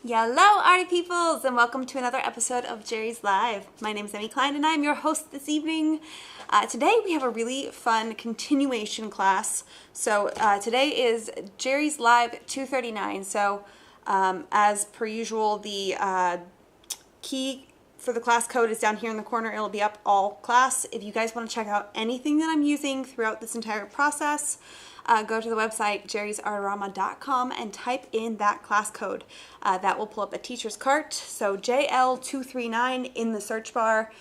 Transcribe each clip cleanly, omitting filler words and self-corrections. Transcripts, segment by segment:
Hello, arty peoples, and welcome to another episode of Jerry's Live. My name is Emmy and I'm your host this evening. Today we have a really fun continuation class. So today is Jerry's Live 239. So as per usual, the key for the class code is down here in the corner. It'll be up all class. If you guys want to check out anything that I'm using throughout this entire process, go to the website jerrysartarama.com and type in that class code. That will pull up a teacher's cart. So JL239 in the search bar,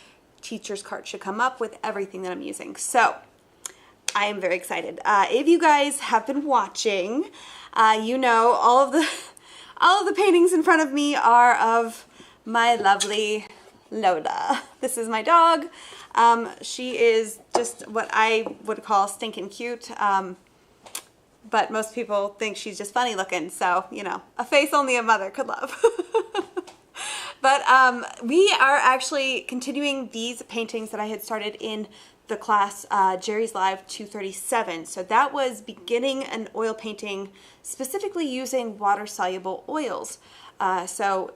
teacher's cart should come up with everything that I'm using. So I am very excited. If you guys have been watching, you know all of the paintings in front of me are of my lovely Lola. This is my dog. She is just what I would call stinking cute. But most people think she's just funny looking, so, you know, a face only a mother could love. But we are actually continuing these paintings that I had started in the class Jerry's Live 237. So that was beginning an oil painting specifically using water-soluble oils. So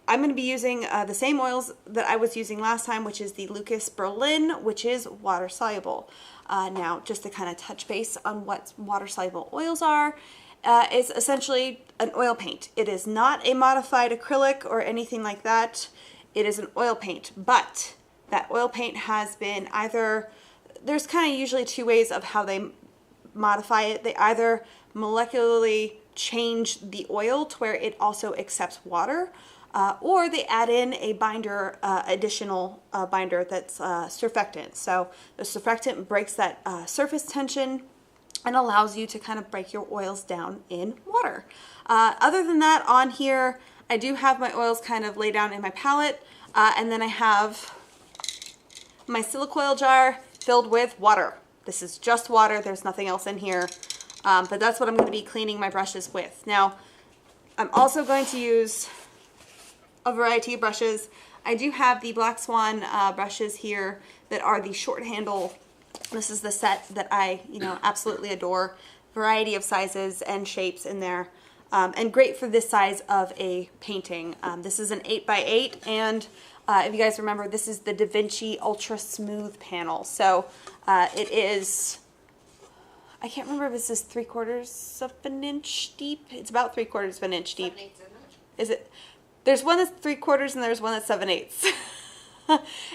I'm going to be using the same oils that I was using last time, which is the Lucas Berlin, which is water-soluble. Now, just to kind of touch base on what water-soluble oils are, it's essentially an oil paint. It is not a modified acrylic or anything like that. It is an oil paint, but that oil paint has been either, there's kind of usually two ways of how they modify it. They either molecularly change the oil to where it also accepts water, or they add in a binder, additional binder that's surfactant. So the surfactant breaks that surface tension and allows you to kind of break your oils down in water. Other than that, on here, I do have my oils kind of laid down in my palette, and then I have my silicoil jar filled with water. This is just water, there's nothing else in here, but that's what I'm going to be cleaning my brushes with. Now, I'm also going to use a variety of brushes. I do have the Black Swan brushes here that are the short handle. This is the set that I, absolutely adore. Variety of sizes and shapes in there, and great for this size of a painting. This is an 8x8, and if you guys remember, this is the Da Vinci Ultra Smooth panel. So it is, I can't remember if this is 3/4 of an inch deep. It's about 3/4 of an inch deep. 7/8, is it? There's one that's 3/4 and there's one that's 7/8.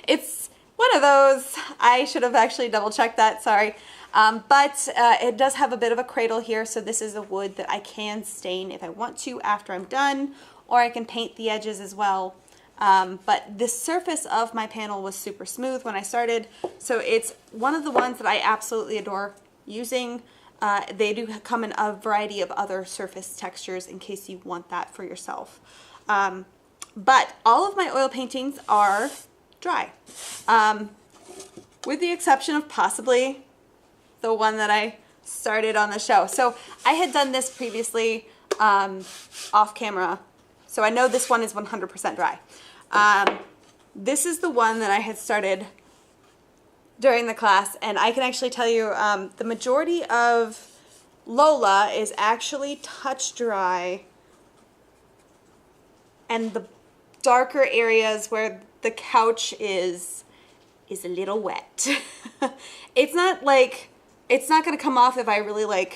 It's one of those. I should have actually double checked that, sorry. But it does have a bit of a cradle here, so this is a wood that I can stain if I want to after I'm done, or I can paint the edges as well. But the surface of my panel was super smooth when I started, so it's one of the ones that I absolutely adore using. They do come in a variety of other surface textures in case you want that for yourself. But all of my oil paintings are dry, with the exception of possibly the one that I started on the show. So I had done this previously off camera, so I know this one is 100% dry. This is the one that I had started during the class, and I can actually tell you the majority of Lola is actually touch dry, and the darker areas where the couch is a little wet. It's not going to come off if I really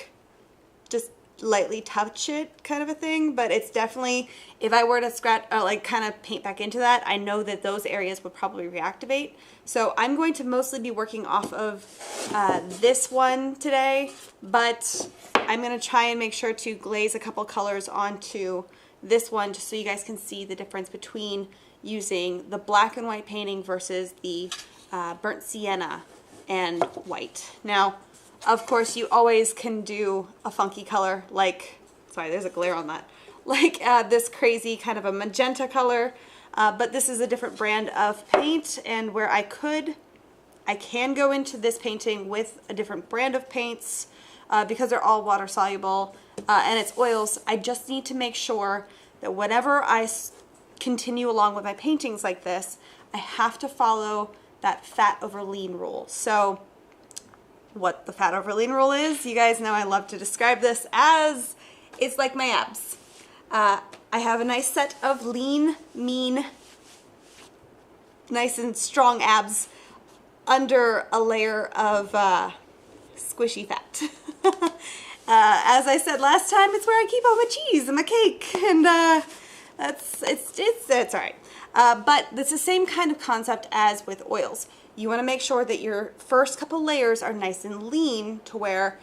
just lightly touch it kind of a thing, but it's definitely, if I were to scratch or kind of paint back into that, I know that those areas would probably reactivate. So I'm going to mostly be working off of this one today, but I'm going to try and make sure to glaze a couple colors onto this one just so you guys can see the difference between using the black and white painting versus the burnt sienna and white. Now, of course, you always can do a funky color sorry, there's a glare on that, this crazy kind of a magenta color, but this is a different brand of paint, and where I can go into this painting with a different brand of paints because they're all water soluble and it's oils. I just need to make sure that whenever I continue along with my paintings like this, I have to follow that fat over lean rule. So what the fat over lean rule is, you guys know I love to describe this as, it's like my abs. I have a nice set of lean, mean, nice and strong abs under a layer of squishy fat. As I said last time, it's where I keep all my cheese and my cake, and it's all right. But it's the same kind of concept as with oils. You want to make sure that your first couple layers are nice and lean to where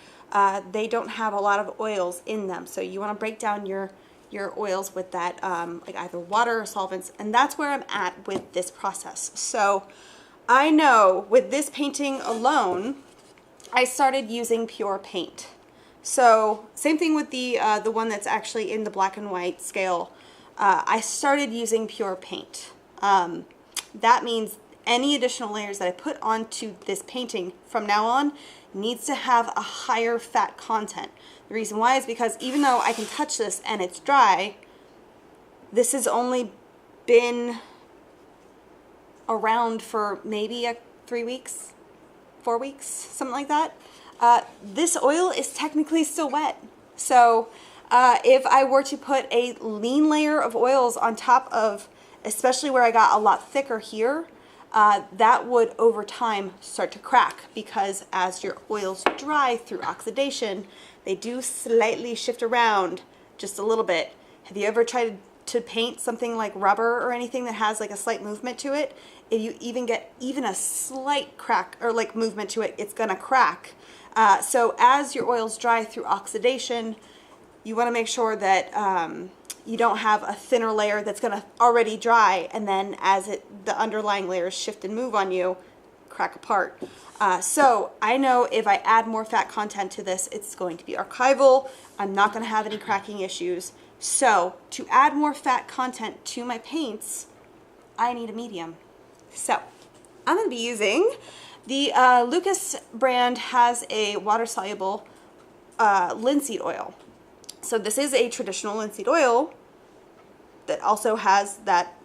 they don't have a lot of oils in them. So you want to break down your oils with that, like either water or solvents, and that's where I'm at with this process. So I know with this painting alone, I started using pure paint. So same thing with the one that's actually in the black and white scale. I started using pure paint. That means any additional layers that I put onto this painting from now on needs to have a higher fat content. The reason why is because even though I can touch this and it's dry, this has only been around for maybe 3 weeks, 4 weeks, something like that. This oil is technically still wet. So if I were to put a lean layer of oils on top of, especially where I got a lot thicker here, that would over time start to crack, because as your oils dry through oxidation, they do slightly shift around just a little bit. Have you ever tried to paint something like rubber or anything that has like a slight movement to it? If you even get a slight crack or like movement to it, it's gonna crack. So as your oils dry through oxidation, you want to make sure that you don't have a thinner layer that's going to already dry, and then as the underlying layers shift and move on you, crack apart. So I know if I add more fat content to this, it's going to be archival. I'm not going to have any cracking issues. So to add more fat content to my paints, I need a medium. So I'm going to be using the Lucas brand has a water-soluble linseed oil. So this is a traditional linseed oil that also has that,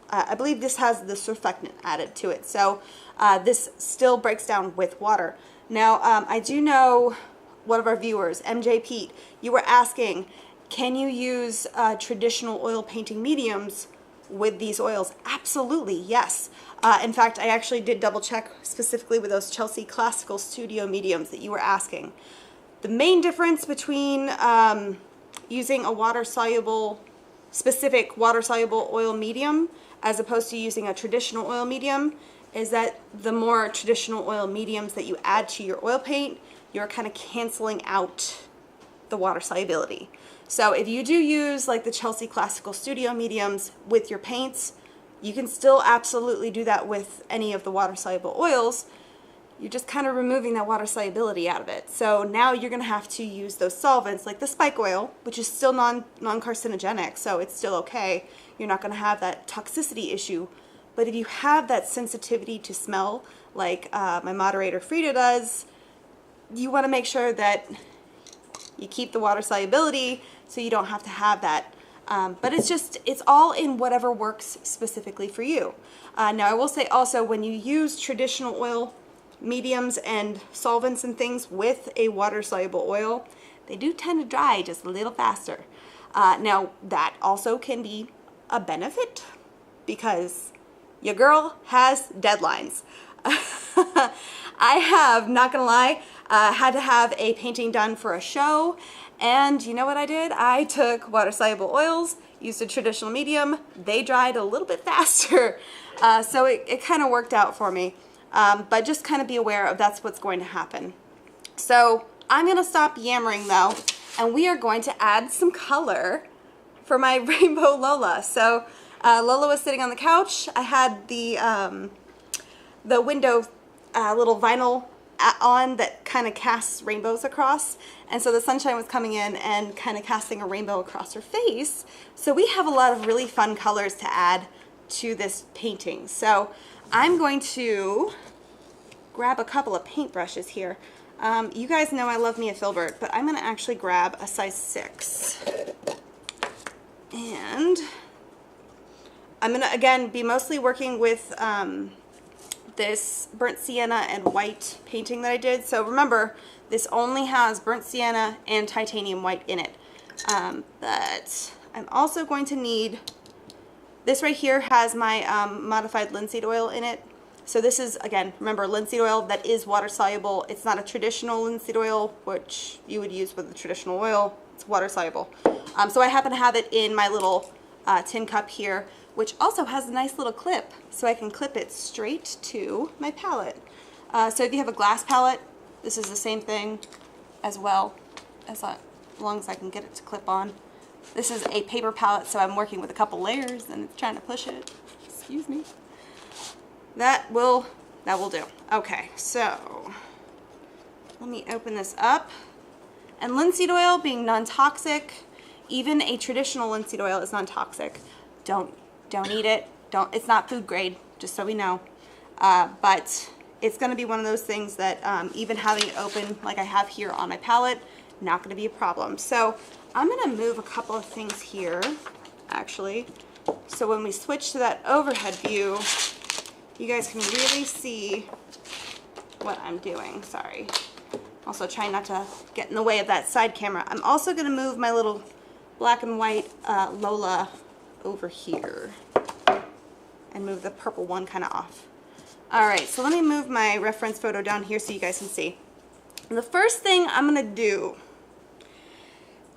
I believe this has the surfactant added to it. So this still breaks down with water. Now, I do know one of our viewers, MJ Pete, you were asking, can you use traditional oil painting mediums with these oils? Absolutely, yes. In fact, I actually did double check specifically with those Chelsea Classical Studio mediums that you were asking. The main difference between using a specific water-soluble oil medium as opposed to using a traditional oil medium is that the more traditional oil mediums that you add to your oil paint, you're kind of canceling out the water solubility. So if you do use like the Chelsea Classical Studio mediums with your paints, you can still absolutely do that with any of the water-soluble oils. You're just kind of removing that water solubility out of it. So now you're going to have to use those solvents like the spike oil, which is still non-carcinogenic, so it's still okay. You're not going to have that toxicity issue. But if you have that sensitivity to smell, like my moderator Frida does, you want to make sure that you keep the water solubility so you don't have to have that. But it's all in whatever works specifically for you. Now I will say also, when you use traditional oil mediums and solvents and things with a water-soluble oil, they do tend to dry just a little faster. Now that also can be a benefit because your girl has deadlines. I have, not gonna lie, had to have a painting done for a show, and you know what I did? I took water-soluble oils, used a traditional medium, they dried a little bit faster, so it kind of worked out for me. But just kind of be aware of that's what's going to happen. So I'm going to stop yammering though, and we are going to add some color for my Rainbow Lola. So Lola was sitting on the couch. I had the window little vinyl on that kind of casts rainbows across, and so the sunshine was coming in and kind of casting a rainbow across her face. So we have a lot of really fun colors to add to this painting. So I'm going to grab a couple of paintbrushes here. You guys know I love me a filbert, but I'm going to actually grab a size 6. And I'm going to, again, be mostly working with this burnt sienna and white painting that I did. So remember, this only has burnt sienna and titanium white in it. But I'm also going to need, this right here has my modified linseed oil in it. So this is, again, remember, linseed oil that is water soluble. It's not a traditional linseed oil, which you would use with a traditional oil. It's water soluble. So I happen to have it in my little tin cup here, which also has a nice little clip, so I can clip it straight to my palette. So if you have a glass palette, this is the same thing as well, as long as I can get it to clip on. This is a paper palette, so I'm working with a couple layers and it's trying to push it. Excuse me. That will do. Okay, so let me open this up. And linseed oil being non-toxic, even a traditional linseed oil is non-toxic. Don't eat it. It's not food grade, just so we know. But it's going to be one of those things that even having it open like I have here on my palette, not going to be a problem. So I'm going to move a couple of things here, actually. So when we switch to that overhead view, you guys can really see what I'm doing. Sorry. Also trying not to get in the way of that side camera. I'm also going to move my little black and white Lola over here and move the purple one kind of off. All right, so let me move my reference photo down here so you guys can see. And the first thing I'm going to do,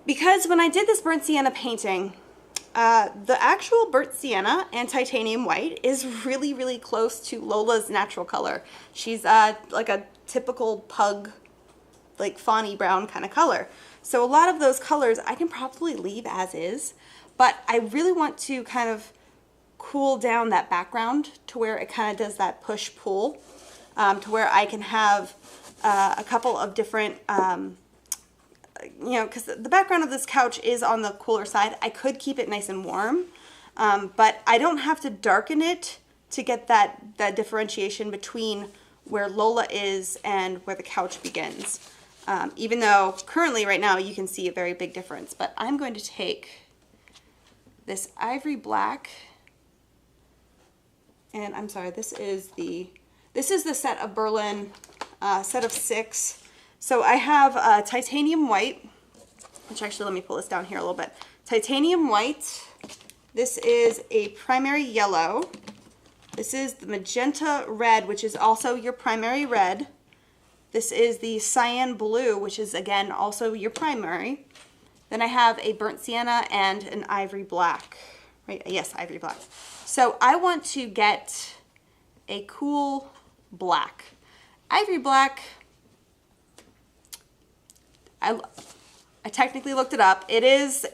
because when I did this burnt sienna painting, the actual burnt sienna and titanium white is really, really close to Lola's natural color. She's like a typical pug, like fawny brown kind of color. So a lot of those colors I can probably leave as is, but I really want to kind of cool down that background to where it kind of does that push-pull, to where I can have a couple of different you know, because the background of this couch is on the cooler side. I could keep it nice and warm, but I don't have to darken it to get that differentiation between where Lola is and where the couch begins. Even though currently right now you can see a very big difference, but I'm going to take this ivory black, and I'm sorry, this is the set of Berlin, set of 6. So I have titanium white, which actually, let me pull this down here a little bit. Titanium white, this is a primary yellow. This is the magenta red, which is also your primary red. This is the cyan blue, which is again also your primary. Then I have a burnt sienna and an ivory black, right? Yes, ivory black. So I want to get a cool black. Ivory black, I technically looked it up. It is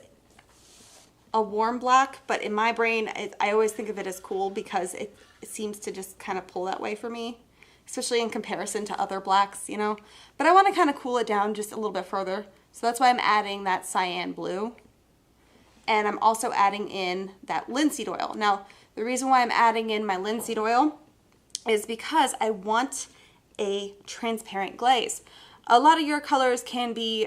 a warm black, but in my brain, I always think of it as cool because it seems to just kind of pull that way for me, especially in comparison to other blacks, you know. But I want to kind of cool it down just a little bit further. So that's why I'm adding that cyan blue. And I'm also adding in that linseed oil. Now, the reason why I'm adding in my linseed oil is because I want a transparent glaze. A lot of your colors can be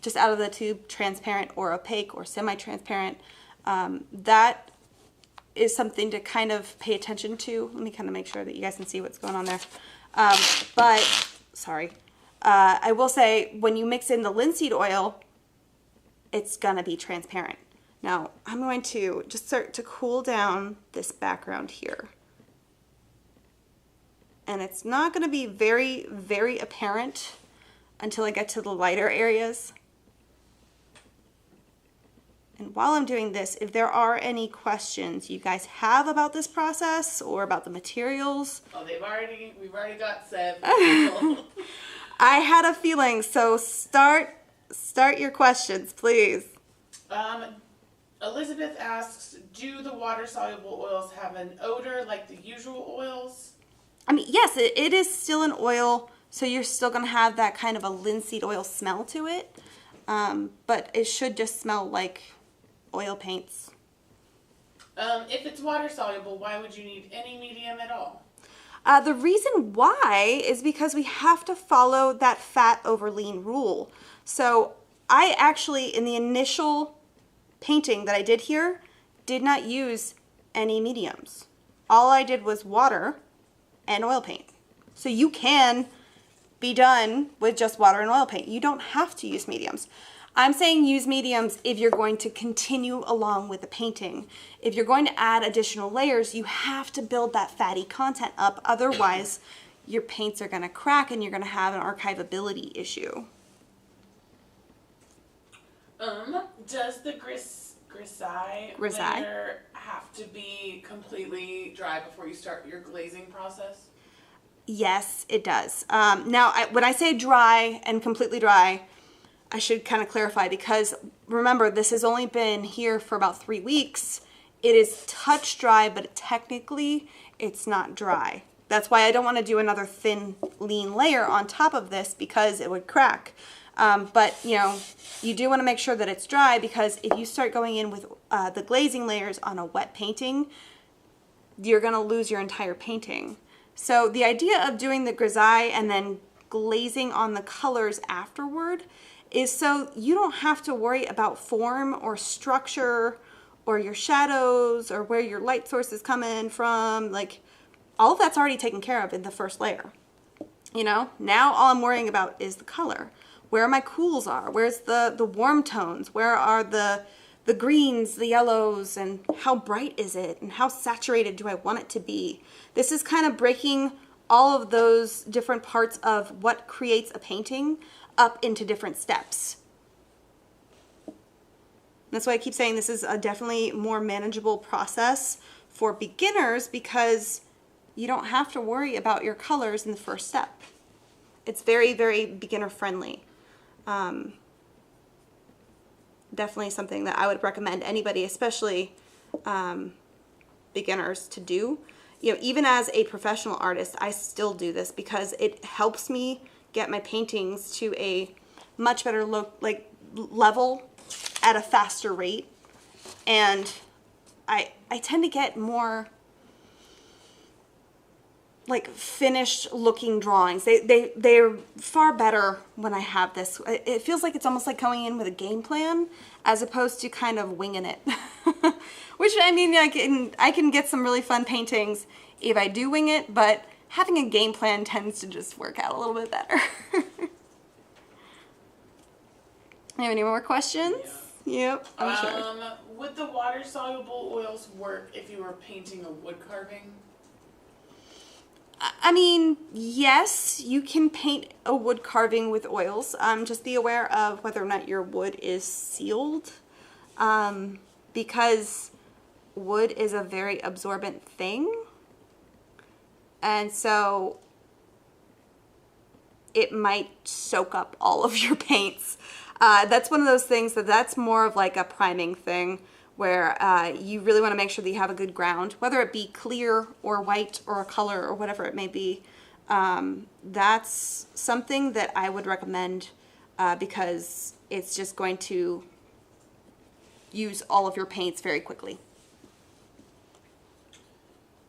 just out of the tube, transparent or opaque or semi-transparent. That is something to kind of pay attention to. Let me kind of make sure that you guys can see what's going on there. But, sorry. I will say, when you mix in the linseed oil, it's gonna be transparent. Now, I'm going to just start to cool down this background here. And it's not gonna be very, very apparent until I get to the lighter areas. And while I'm doing this, if there are any questions you guys have about this process or about the materials. Oh, we've already got 7 people. I had a feeling, so start your questions, please. Elizabeth asks, do the water-soluble oils have an odor like the usual oils? I mean, yes, it is still an oil, so you're still going to have that kind of a linseed oil smell to it, but it should just smell like oil paints. If it's water-soluble, why would you need any medium at all? The reason why is because we have to follow that fat over lean rule. So I actually, in the initial painting that I did here, did not use any mediums. All I did was water and oil paint. So you can be done with just water and oil paint. You don't have to use mediums. I'm saying use mediums if you're going to continue along with the painting. If you're going to add additional layers, you have to build that fatty content up. Otherwise, your paints are going to crack and you're going to have an archivability issue. Does the Grisaille layer have to be completely dry before you start your glazing process? Yes, it does. Now, when I say dry and completely dry, I should kind of clarify, because remember, this has only been here for about 3 weeks. It is touch dry, but technically it's not dry. That's why I don't want to do another thin, lean layer on top of this, because it would crack. But, you know, you do want to make sure that it's dry, because if you start going in with the glazing layers on a wet painting, you're going to lose your entire painting. So the idea of doing the Grisaille and then glazing on the colors afterward is so you don't have to worry about form or structure or your shadows or where your light source is coming from. Like, all of that's already taken care of in the first layer. You know, now all I'm worrying about is the color. Where my cools are, where's the warm tones, where are the greens, the yellows, and how bright is it, and how saturated do I want it to be. This is kind of breaking all of those different parts of what creates a painting up into different steps. That's why I keep saying this is a definitely more manageable process for beginners, because you don't have to worry about your colors in the first step. It's very, very beginner friendly. Definitely something that I would recommend anybody, especially beginners, to do. You know, even as a professional artist, I still do this because it helps me get my paintings to a much better level at a faster rate, and I tend to get more like finished looking drawings. They're far better when I have this. It feels like it's almost like going in with a game plan as opposed to kind of winging it. Which, I mean, I can get some really fun paintings if I do wing it, but having a game plan tends to just work out a little bit better. You have any more questions? Yeah. Yep, I'm sure. Would the water soluble oils work if you were painting a wood carving? I mean, yes, you can paint a wood carving with oils. Just be aware of whether or not your wood is sealed, because wood is a very absorbent thing, and so it might soak up all of your paints. That's one of those things that's more of like a priming thing, where you really want to make sure that you have a good ground, whether it be clear or white or a color or whatever it may be. That's something that I would recommend because it's just going to use all of your paints very quickly.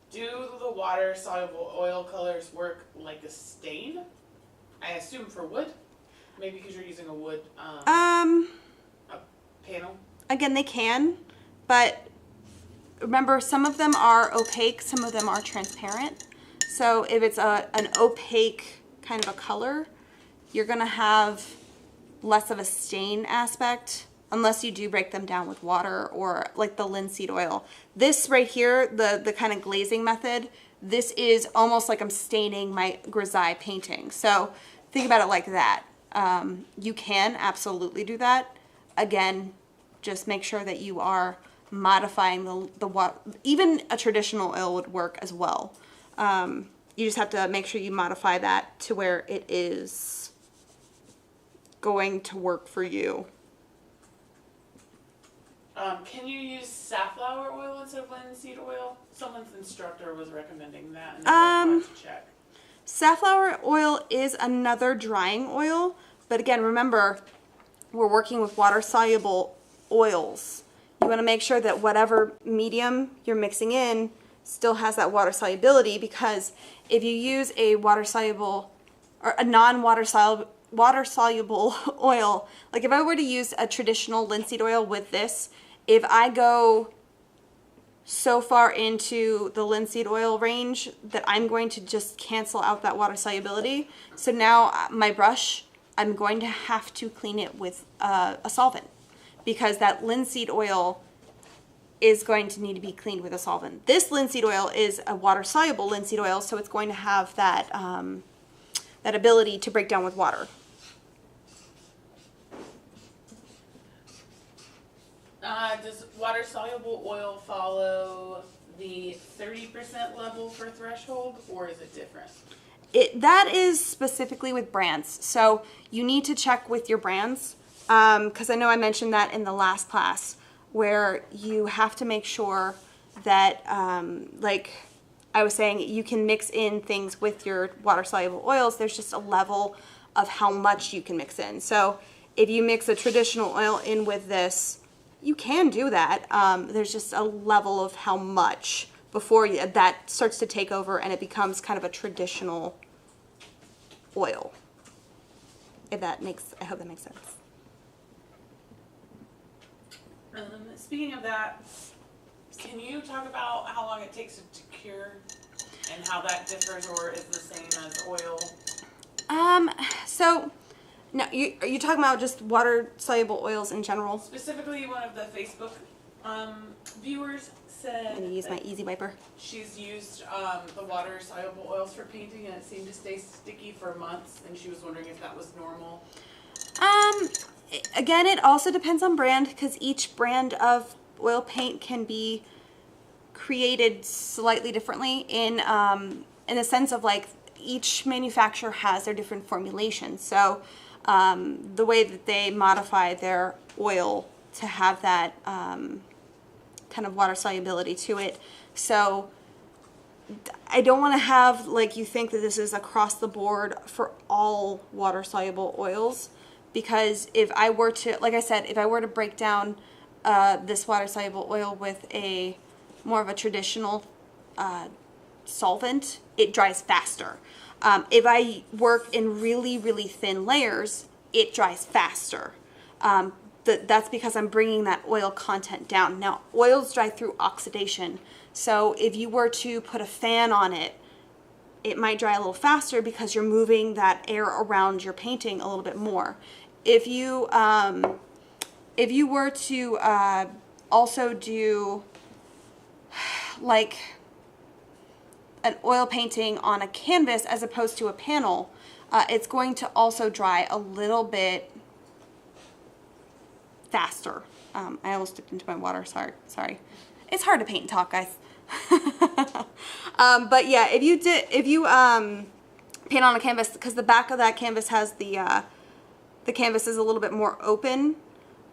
Do the water soluble oil colors work like a stain? I assume for wood? Maybe because you're using a wood a panel? Again, they can. But remember, some of them are opaque, some of them are transparent. So if it's an opaque kind of a color, you're going to have less of a stain aspect, unless you do break them down with water or like the linseed oil. This right here, the kind of glazing method, this is almost like I'm staining my Grisaille painting. So think about it like that. You can absolutely do that. Again, just make sure that you are modifying the water. Even a traditional oil would work as well. You just have to make sure you modify that to where it is going to work for you. Can you use safflower oil instead of linseed oil? Someone's instructor was recommending that, and I wanted to check. Safflower oil is another drying oil, but again, remember, we're working with water-soluble oils. You want to make sure that whatever medium you're mixing in still has that water solubility, because if you use a water-soluble or a non-water-soluble oil, like if I were to use a traditional linseed oil with this, if I go so far into the linseed oil range that I'm going to just cancel out that water solubility. So now my brush I'm going to have to clean it with a solvent, because that linseed oil is going to need to be cleaned with a solvent. This linseed oil is a water-soluble linseed oil, so it's going to have that, that ability to break down with water. Does water-soluble oil follow the 30% level for threshold, or is it different? That is specifically with brands. So you need to check with your brands, because I know I mentioned that in the last class, where you have to make sure that, like I was saying, you can mix in things with your water-soluble oils. There's just a level of how much you can mix in. So if you mix a traditional oil in with this, you can do that. There's just a level of how much before that starts to take over and it becomes kind of a traditional oil. If that makes, I hope that makes sense. Speaking of that, can you talk about how long it takes it to cure and how that differs or is the same as oil? So, no, are you talking about just water-soluble oils in general? Specifically, one of the Facebook viewers said, I'm going to use my Easy Wiper. She's used the water-soluble oils for painting and it seemed to stay sticky for months, and she was wondering if that was normal. Again, it also depends on brand, because each brand of oil paint can be created slightly differently in the sense of, like, each manufacturer has their different formulations. So the way that they modify their oil to have that kind of water solubility to it. So I don't want to have, like, you think that this is across the board for all water soluble oils, because if I were to, like I said, if I were to break down this water soluble oil with a more of a traditional solvent, it dries faster. If I work in really, really thin layers, it dries faster. That's because I'm bringing that oil content down. Now, oils dry through oxidation. So if you were to put a fan on it, it might dry a little faster because you're moving that air around your painting a little bit more. If you were to also do like an oil painting on a canvas as opposed to a panel, it's going to also dry a little bit faster. I almost dipped into my water, sorry. It's hard to paint and talk, guys. But yeah, if you paint on a canvas, because the back of that canvas has the canvas is a little bit more open,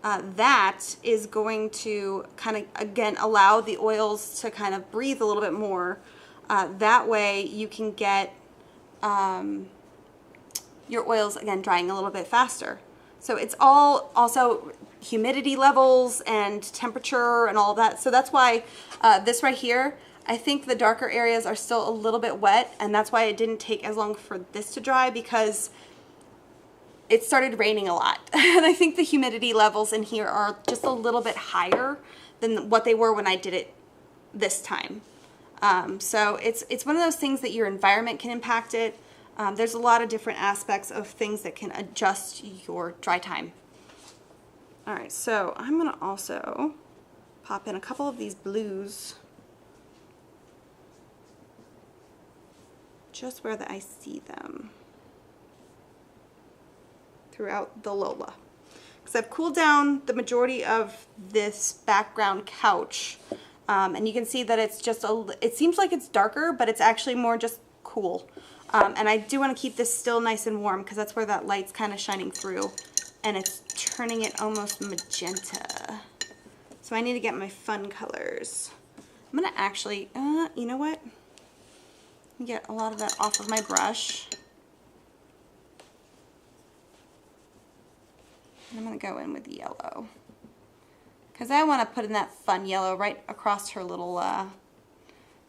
that is going to kind of, again, allow the oils to kind of breathe a little bit more. That way you can get your oils, again, drying a little bit faster. So it's all also humidity levels and temperature and all that. So that's why this right here, I think the darker areas are still a little bit wet, and that's why it didn't take as long for this to dry, because it started raining a lot. And I think the humidity levels in here are just a little bit higher than what they were when I did it this time. So it's one of those things that your environment can impact it. There's a lot of different aspects of things that can adjust your dry time. All right, so I'm gonna also pop in a couple of these blues just where I see them throughout the Lola, because I've cooled down the majority of this background couch, and you can see that it's just it seems like it's darker, but it's actually more just cool. And I do want to keep this still nice and warm, because that's where that light's kind of shining through, and it's turning it almost magenta. So I need to get my fun colors. I'm gonna actually, you know what? Get a lot of that off of my brush. And I'm gonna go in with yellow, because I want to put in that fun yellow right across her little,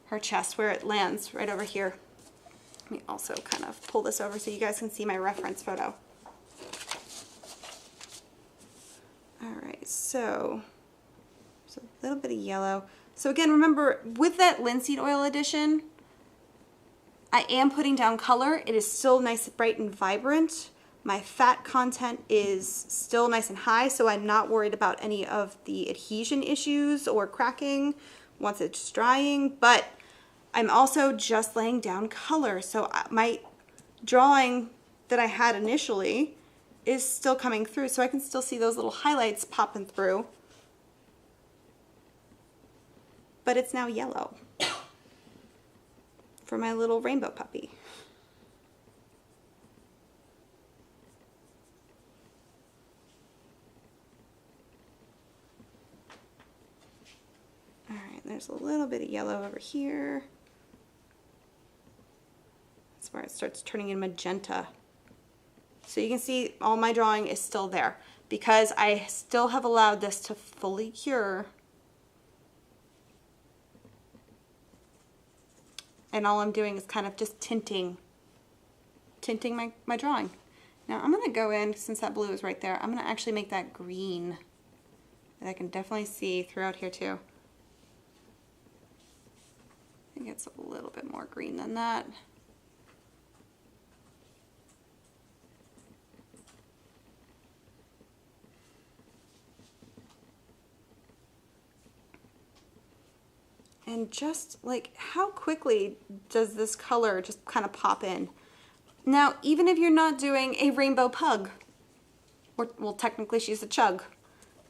her chest, where it lands right over here. Let me also kind of pull this over so you guys can see my reference photo. Alright, so there's a little bit of yellow. So again, remember, with that linseed oil addition, I am putting down color. It is still nice, bright, and vibrant, My fat content is still nice and high, so I'm not worried about any of the adhesion issues or cracking once it's drying, but I'm also just laying down color. So my drawing that I had initially is still coming through, so I can still see those little highlights popping through. But it's now yellow for my little rainbow puppy. All right, there's a little bit of yellow over here. That's where it starts turning in magenta. So you can see all my drawing is still there because I still have allowed this to fully cure. And all I'm doing is kind of just tinting my drawing. Now I'm gonna go in, since that blue is right there, I'm gonna actually make that green that I can definitely see throughout here too. I think it's a little bit more green than that. And just like, how quickly does this color just kind of pop in? Now, even if you're not doing a rainbow pug, or, well, technically she's a chug,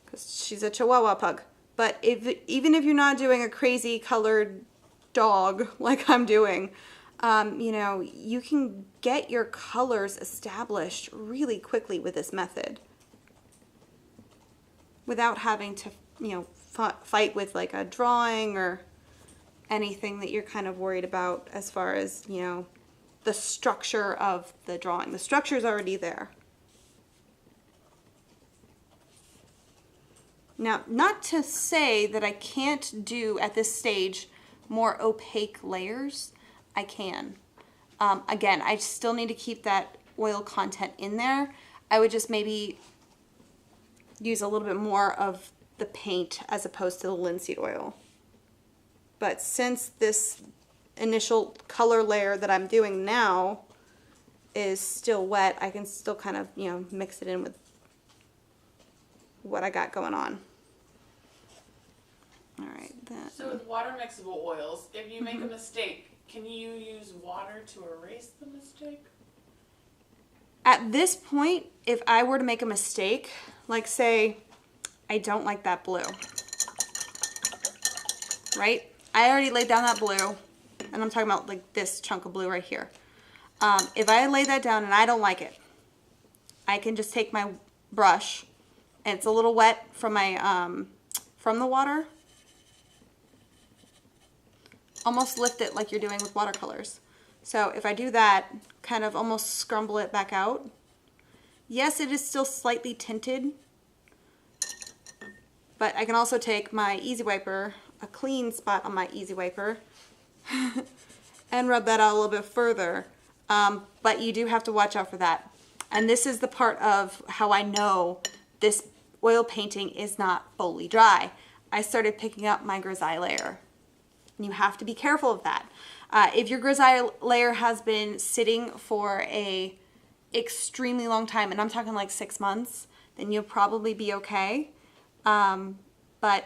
because she's a Chihuahua pug. But even if you're not doing a crazy colored dog like I'm doing, you know, you can get your colors established really quickly with this method without having to, you know, fight with like a drawing or anything that you're kind of worried about as far as, you know, the structure of the drawing. The structure is already there. Now, not to say that I can't do at this stage more opaque layers. I can. Again, I still need to keep that oil content in there. I would just maybe use a little bit more of the paint as opposed to the linseed oil. But since this initial color layer that I'm doing now is still wet, I can still kind of, you know, mix it in with what I got going on. All right. So with water mixable oils, if you make a mistake, can you use water to erase the mistake? At this point, if I were to make a mistake, like say, I don't like that blue, right? I already laid down that blue, and I'm talking about like this chunk of blue right here. If I lay that down and I don't like it, I can just take my brush, and it's a little wet from my from the water. Almost lift it like you're doing with watercolors. So if I do that, kind of almost scrumble it back out. Yes, it is still slightly tinted, but I can also take my Easy Wiper, a clean spot on my Easy Wiper, and rub that out a little bit further. But you do have to watch out for that. And this is the part of how I know this oil painting is not fully dry. I started picking up my Grisaille layer. And you have to be careful of that. If your Grisaille layer has been sitting for a extremely long time, and I'm talking like 6 months, then you'll probably be okay. But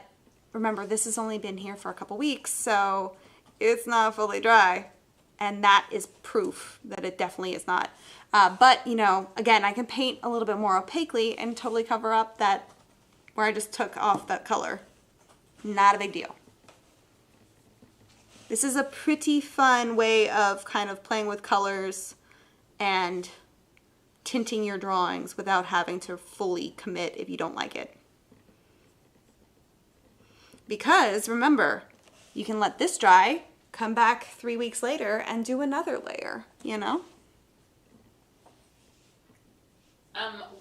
remember, this has only been here for a couple weeks, so it's not fully dry. And that is proof that it definitely is not. But, you know, again, I can paint a little bit more opaquely and totally cover up that where I just took off that color. Not a big deal. This is a pretty fun way of kind of playing with colors and tinting your drawings without having to fully commit if you don't like it. Because remember, you can let this dry, come back 3 weeks later and do another layer, you know?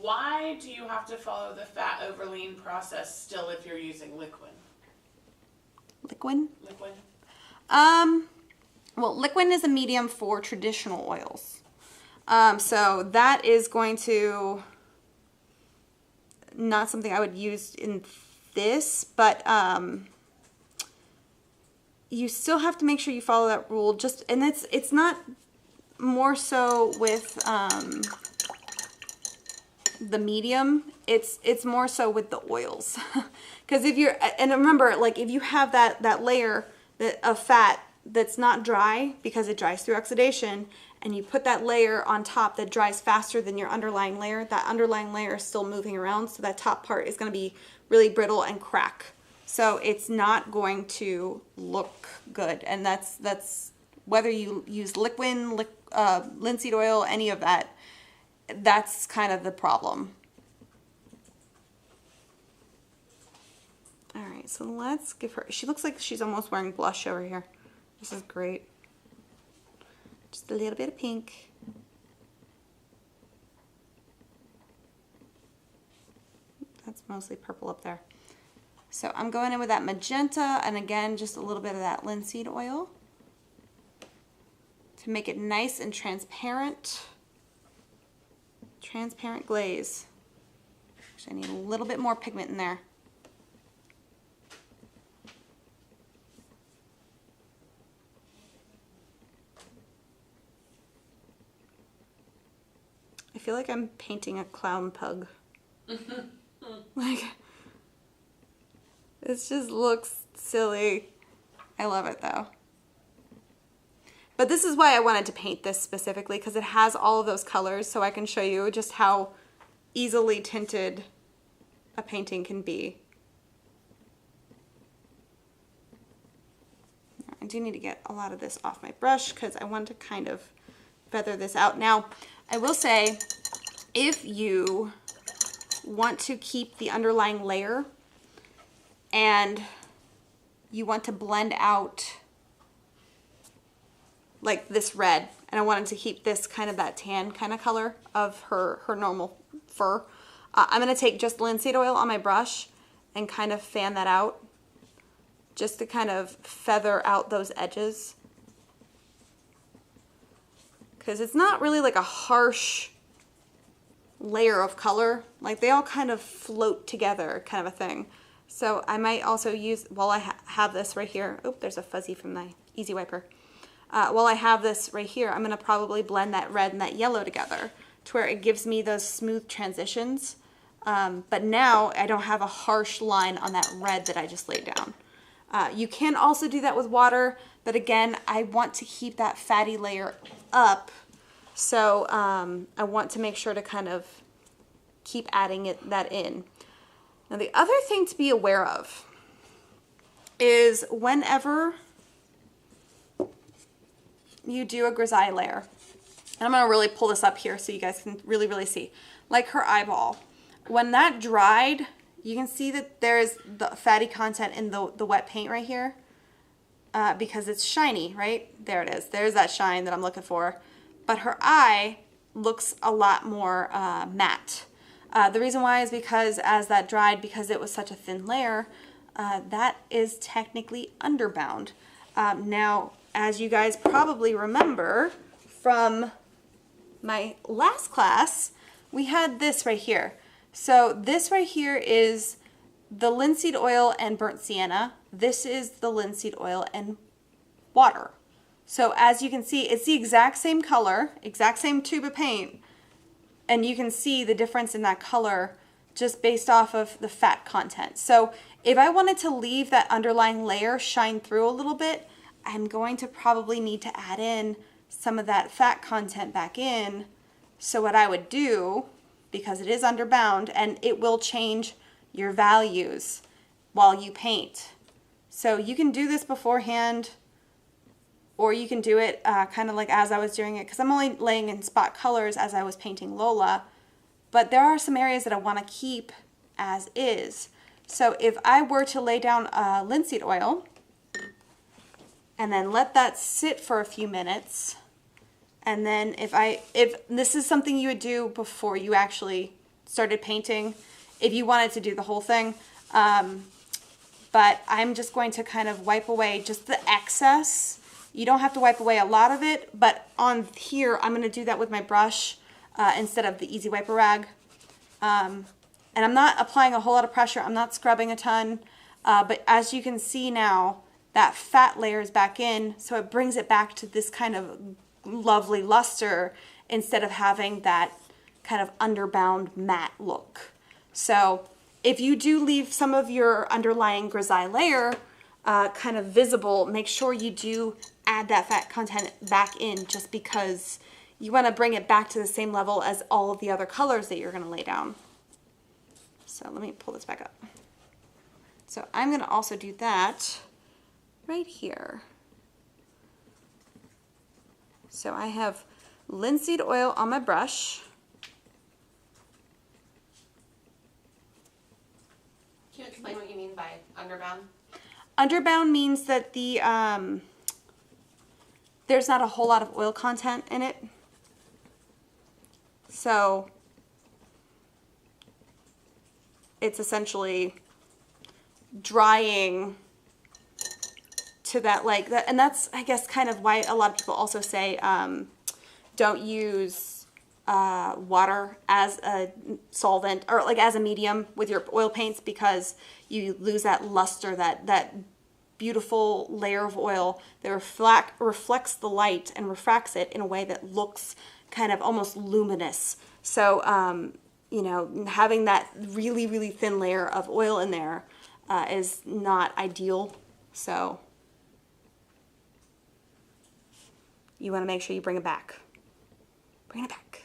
Why do you have to follow the fat over lean process still if you're using liquid? Liquid? Liquid. Well, liquid is a medium for traditional oils. So that is going to, not something I would use in this, but you still have to make sure you follow that rule. Just, and it's not more so with the medium, it's more so with the oils. Because if you're, and remember, like if you have that layer of fat that's not dry because it dries through oxidation, and you put that layer on top that dries faster than your underlying layer, that underlying layer is still moving around, so that top part is going to be really brittle and crack. So it's not going to look good. And that's whether you use liquid, linseed oil, any of that, that's kind of the problem. All right, so let's give her, she looks like she's almost wearing blush over here. This is great. Just a little bit of pink. That's mostly purple up there. So I'm going in with that magenta, and again, just a little bit of that linseed oil to make it nice and transparent. Transparent glaze. Actually, I need a little bit more pigment in there. I feel like I'm painting a clown pug. Like, it just looks silly. I love it though. But this is why I wanted to paint this specifically, because it has all of those colors, so I can show you just how easily tinted a painting can be. I do need to get a lot of this off my brush because I want to kind of feather this out. Now, I will say, if you want to keep the underlying layer and you want to blend out like this red, and I wanted to keep this kind of that tan kind of color of her normal fur, I'm going to take just linseed oil on my brush and kind of fan that out just to kind of feather out those edges, because it's not really like a harsh layer of color. Like they all kind of float together kind of a thing. So I might also use, while I have this right here, oh, there's a fuzzy from my Easy Wiper. While I have this right here, I'm going to probably blend that red and that yellow together to where it gives me those smooth transitions. But now I don't have a harsh line on that red that I just laid down. You can also do that with water, but again, I want to keep that fatty layer up. So I want to make sure to kind of keep adding that in. Now the other thing to be aware of is whenever you do a grisaille layer, and I'm going to really pull this up here so you guys can really see, like her eyeball, when that dried, you can see that there's the fatty content in the wet paint right here because it's shiny, right? There it is. There's that shine that I'm looking for. But her eye looks a lot more matte. The reason why is because as that dried, because it was such a thin layer, that is technically underbound. Now, as you guys probably remember from my last class, we had this right here. So this right here is the linseed oil and burnt sienna. This is the linseed oil and water. So as you can see, it's the exact same color, exact same tube of paint, and you can see the difference in that color just based off of the fat content. So if I wanted to leave that underlying layer shine through a little bit, I'm going to probably need to add in some of that fat content back in. So what I would do, because it is underbound, and it will change your values while you paint. So you can do this beforehand, or you can do it kind of like as I was doing it, because I'm only laying in spot colors as I was painting Lola, but there are some areas that I want to keep as is. So if I were to lay down linseed oil and then let that sit for a few minutes, and then if this is something you would do before you actually started painting, if you wanted to do the whole thing, but I'm just going to kind of wipe away just the excess. You don't have to wipe away a lot of it, but on here, I'm going to do that with my brush instead of the Easy Wiper rag. And I'm not applying a whole lot of pressure. I'm not scrubbing a ton. But as you can see now, that fat layer is back in, so it brings it back to this kind of lovely luster instead of having that kind of underbound matte look. So if you do leave some of your underlying grisaille layer kind of visible, make sure you do add that fat content back in, just because you want to bring it back to the same level as all of the other colors that you're going to lay down. So let me pull this back up. So I'm going to also do that right here. So I have linseed oil on my brush. Can you explain what you mean by underbound? Underbound means that the there's not a whole lot of oil content in it. So it's essentially drying to that, like that, and that's, I guess, kind of why a lot of people also say don't use water as a solvent, or like as a medium with your oil paints, because you lose that luster, that beautiful layer of oil that reflects the light and refracts it in a way that looks kind of almost luminous. So you know, having that really, really thin layer of oil in there is not ideal. So you want to make sure you bring it back. Bring it back.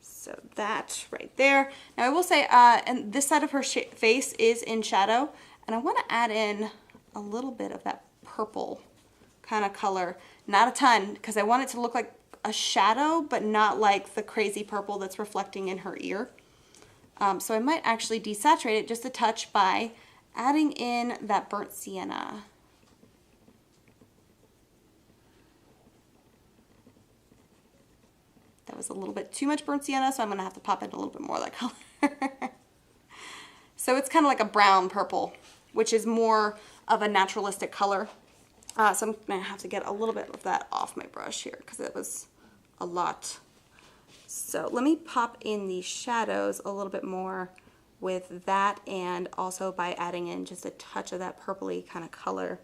So that right there. Now I will say, and this side of her face is in shadow, and I want to add in a little bit of that purple kind of color. Not a ton, because I want it to look like a shadow, but not like the crazy purple that's reflecting in her ear. So I might actually desaturate it just a touch by adding in that burnt sienna. That was a little bit too much burnt sienna, so I'm gonna have to pop in a little bit more of that color. So it's kind of like a brown purple, which is more of a naturalistic color. So I'm gonna have to get a little bit of that off my brush here, because it was a lot. So let me pop in the shadows a little bit more with that, and also by adding in just a touch of that purpley kind of color.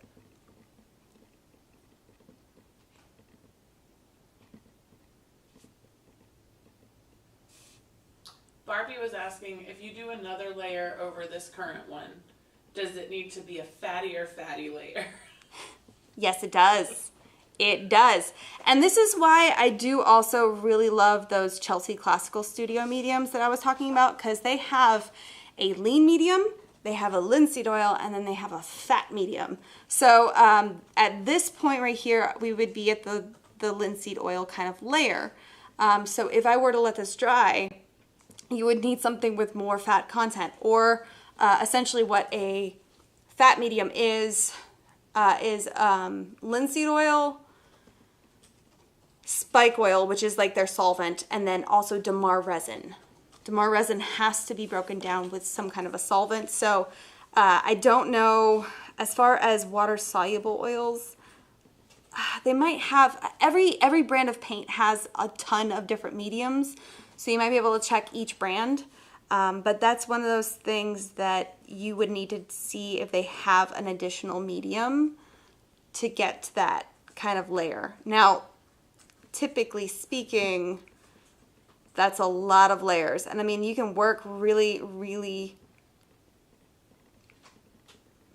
Barbie was asking, if you do another layer over this current one, does it need to be a fatty or fatty layer? Yes, it does. It does. And this is why I do also really love those Chelsea Classical Studio mediums that I was talking about, because they have a lean medium, they have a linseed oil, and then they have a fat medium. So at this point right here, we would be at the linseed oil kind of layer. So if I were to let this dry, you would need something with more fat content, or essentially what a fat medium is linseed oil, spike oil, which is like their solvent, and then also damar resin. Damar resin has to be broken down with some kind of a solvent. So I don't know, as far as water soluble oils, they might have, every brand of paint has a ton of different mediums, so you might be able to check each brand. But that's one of those things that you would need to see if they have an additional medium to get to that kind of layer. Now, typically speaking, that's a lot of layers. And I mean, you can work really, really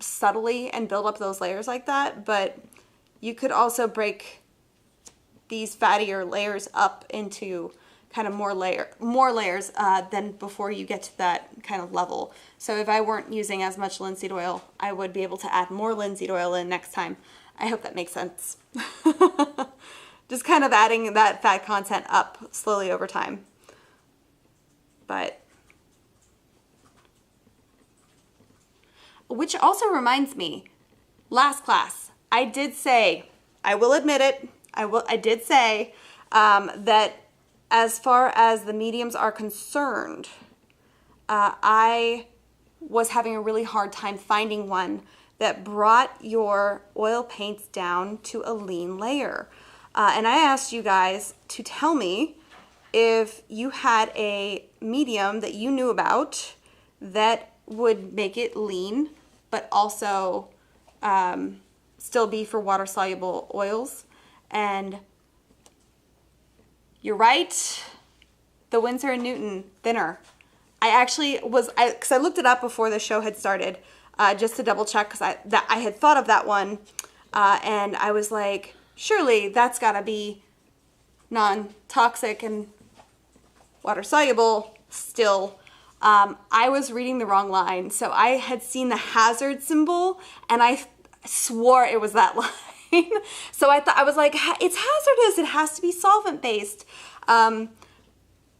subtly and build up those layers like that, but you could also break these fattier layers up into kind of more layers than before you get to that kind of level. So if I weren't using as much linseed oil, I would be able to add more linseed oil in next time. I hope that makes sense. Just kind of adding that fat content up slowly over time. But, which also reminds me, last class, I did say, I will admit it, I did say that as far as the mediums are concerned, I was having a really hard time finding one that brought your oil paints down to a lean layer. And I asked you guys to tell me if you had a medium that you knew about that would make it lean, but also still be for water soluble oils. And you're right, the Winsor & Newton thinner. I actually was, because I looked it up before the show had started, just to double check, because I had thought of that one, and I was like, surely that's gotta be non-toxic and water soluble still. I was reading the wrong line, so I had seen the hazard symbol, and I swore it was that line. So I was like, it's hazardous, it has to be solvent based.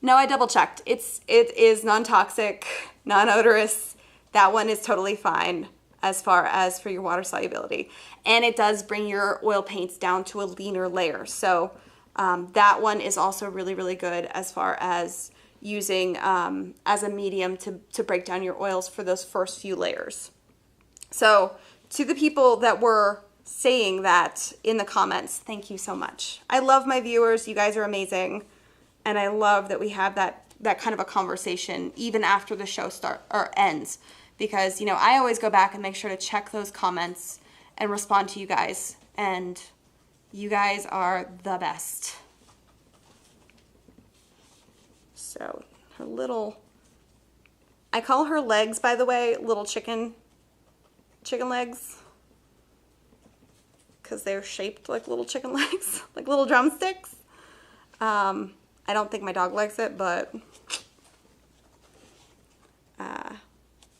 No, I double checked. It is non-toxic, non-odorous. That one is totally fine as far as for your water solubility. And it does bring your oil paints down to a leaner layer. So that one is also really, really good as far as using as a medium to break down your oils for those first few layers. So to the people that were saying that in the comments, thank you so much. I love my viewers. You guys are amazing. And I love that we have that kind of a conversation even after the show ends, because, you know, I always go back and make sure to check those comments and respond to you guys, and you guys are the best. So her little, I call her legs, by the way, little chicken legs, because they're shaped like little chicken legs, like little drumsticks. I don't think my dog likes it, but